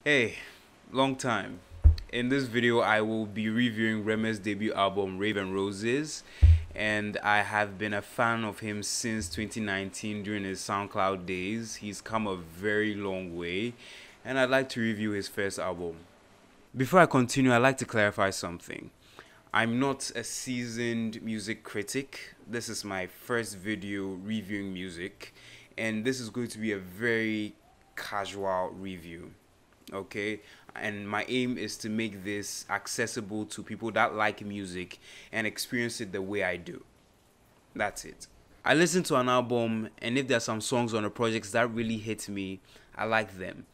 Hey, long time. In this video, I will be reviewing Rema's debut album, Rave and Roses, and I have been a fan of him since 2019 during his SoundCloud days. He's come a very long way, and I'd like to review his first album. Before I continue, I'd like to clarify something. I'm not a seasoned music critic. This is my first video reviewing music, and this is going to be a very casual review. Okay, and my aim is to make this accessible to people that like music and experience it the way I do. That's it. I listen to an album, and if there's some songs on the projects that really hit me, I like them.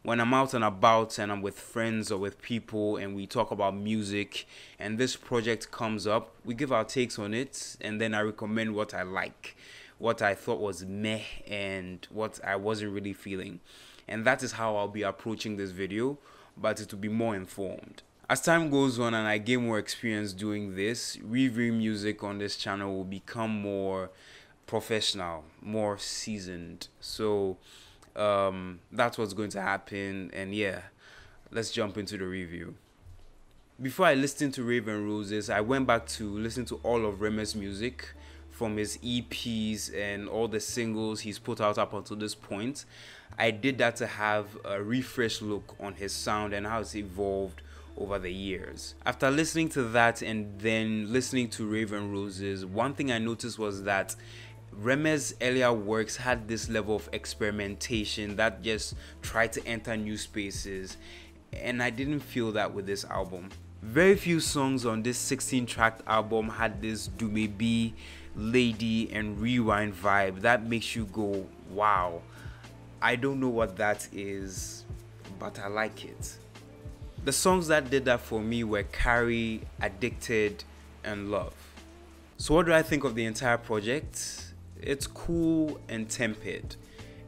When I'm out and about and I'm with friends or with people and we talk about music and this project comes up, we give our takes on it, and then I recommend what I like, what I thought was meh, and what I wasn't really feeling. And that is how I'll be approaching this video, but it will be more informed. As time goes on and I gain more experience doing this, reviewing music on this channel will become more professional, more seasoned. So that's what's going to happen, and yeah, let's jump into the review. Before I listened to Rave and Roses, I went back to listen to all of Rema's music from his EPs and all the singles he's put out up until this point. I did that to have a refresh look on his sound and how it's evolved over the years. After listening to that and then listening to Rave and Roses, one thing I noticed was that Rema's earlier works had this level of experimentation that just tried to enter new spaces, and I didn't feel that with this album. Very few songs on this 16-track album had this do me be, lady and rewind vibe that makes you go, wow. I don't know what that is, but I like it. The songs that did that for me were Carry, Addicted, and Love. So what do I think of the entire project? It's cool and tempered.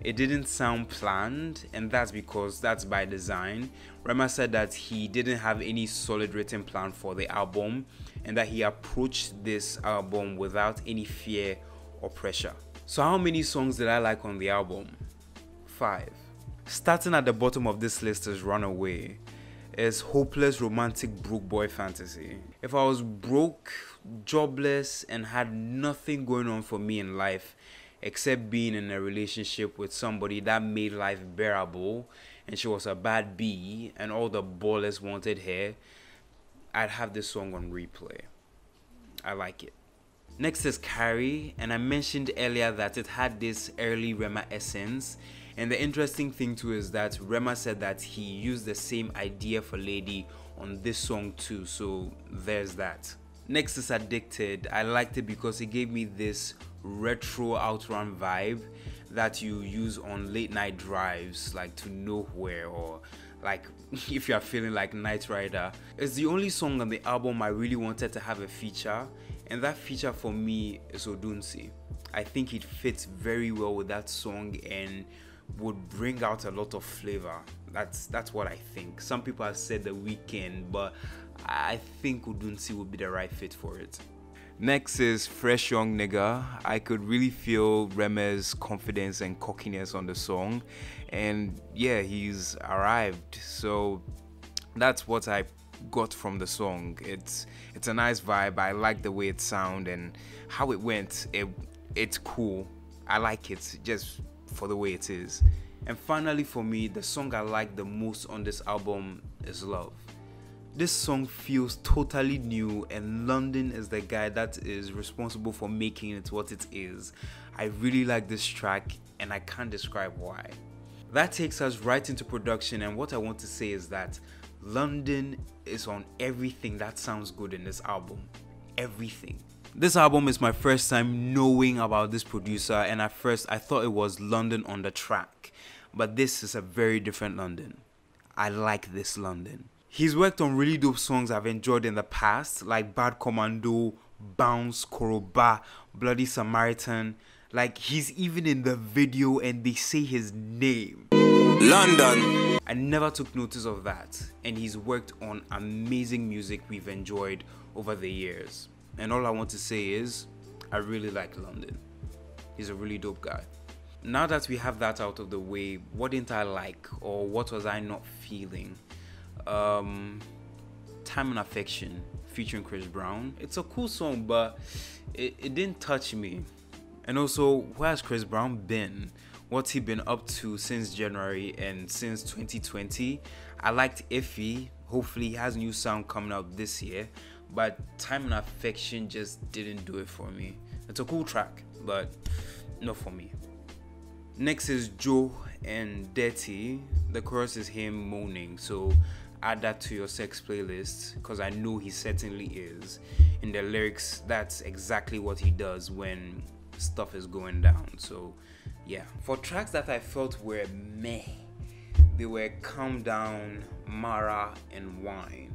It didn't sound planned, and that's because that's by design. Rema said that he didn't have any solid written plan for the album and that he approached this album without any fear or pressure. So how many songs did I like on the album? 5. Starting at the bottom of this list is Runaway. It's hopeless romantic broke boy fantasy. If I was broke, jobless, and had nothing going on for me in life except being in a relationship with somebody that made life bearable, and she was a bad bee and all the ballers wanted her, I'd have this song on replay. I like it. Next is Carry, and I mentioned earlier that it had this early Rema essence, and the interesting thing too is that Rema said that he used the same idea for Lady on this song too, so there's that. Next is Addicted. I liked it because it gave me this retro outrun vibe that you use on late night drives, like to nowhere, or like if you're feeling like Night Rider. It's the only song on the album I really wanted to have a feature, and that feature for me is Didnt. I think it fits very well with that song and would bring out a lot of flavor. That's what I think. Some people have said The Weeknd, but I think Didnt would be the right fit for it. Next is Fresh Young Nigga. I could really feel Rema's confidence and cockiness on the song, and yeah, he's arrived. So that's what I got from the song. It's a nice vibe. I like the way it sounds and how it went. It's cool. I like it just for the way it is. And finally, for me, the song I like the most on this album is Love. This song feels totally new, and London is the guy that is responsible for making it what it is. I really like this track, and I can't describe why. That takes us right into production, and what I want to say is that London is on everything that sounds good in this album. Everything. This album is my first time knowing about this producer, and at first I thought it was London on the track, but this is a very different London. I like this London. He's worked on really dope songs I've enjoyed in the past, like Bad Commando, Bounce, Koroba, Bloody Samaritan. Like, he's even in the video and they say his name. London. I never took notice of that, and he's worked on amazing music we've enjoyed over the years. And all I want to say is, I really like London. He's a really dope guy. now that we have that out of the way, what didn't I like, or what was I not feeling? Time and Affection featuring Chris Brown. It's a cool song, but it didn't touch me. And also, where has Chris Brown been? What's he been up to since January and since 2020? I liked Iffy. Hopefully he has new sound coming out this year, but Time and Affection just didn't do it for me. It's a cool track, but not for me. Next is Joe and Dirty. The chorus is him moaning, so add that to your sex playlist, because I know he certainly is. In the lyrics, that's exactly what he does when stuff is going down. So yeah, for tracks that I felt were meh, they were Calm Down, Mara, and Wine.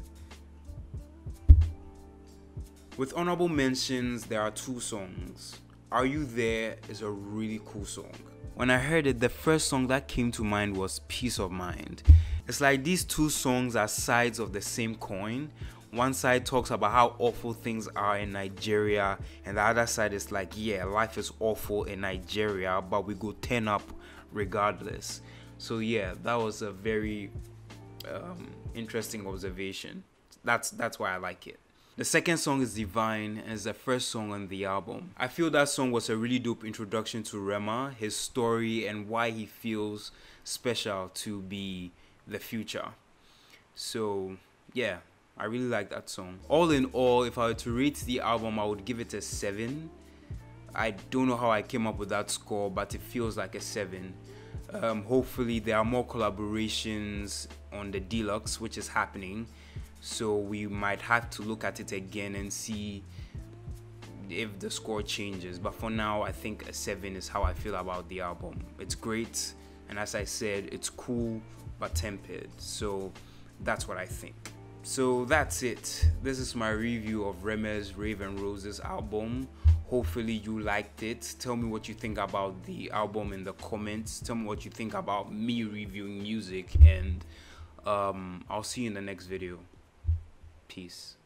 With honorable mentions, there are two songs. Are You There is a really cool song. When I heard it, the first song that came to mind was Peace of Mind. It's like these two songs are sides of the same coin. One side talks about how awful things are in Nigeria, and the other side is like, yeah, life is awful in Nigeria, but we go turn up regardless. So yeah, that was a very interesting observation. That's why I like it. The second song is Divine, and it's the first song on the album. I feel that song was a really dope introduction to Rema, his story, and why he feels special to be the future. So yeah, I really like that song. All in all, if I were to rate the album, I would give it a 7. I don't know how I came up with that score, but it feels like a 7. Hopefully there are more collaborations on the deluxe, which is happening, so we might have to look at it again and see if the score changes. But for now, I think a 7 is how I feel about the album. It's great, and as I said, it's cool but tempered. So that's what I think. So that's it. This is my review of Rema's Rave and Rose's album. Hopefully you liked it. Tell me what you think about the album in the comments. Tell me what you think about me reviewing music, and I'll see you in the next video. Peace.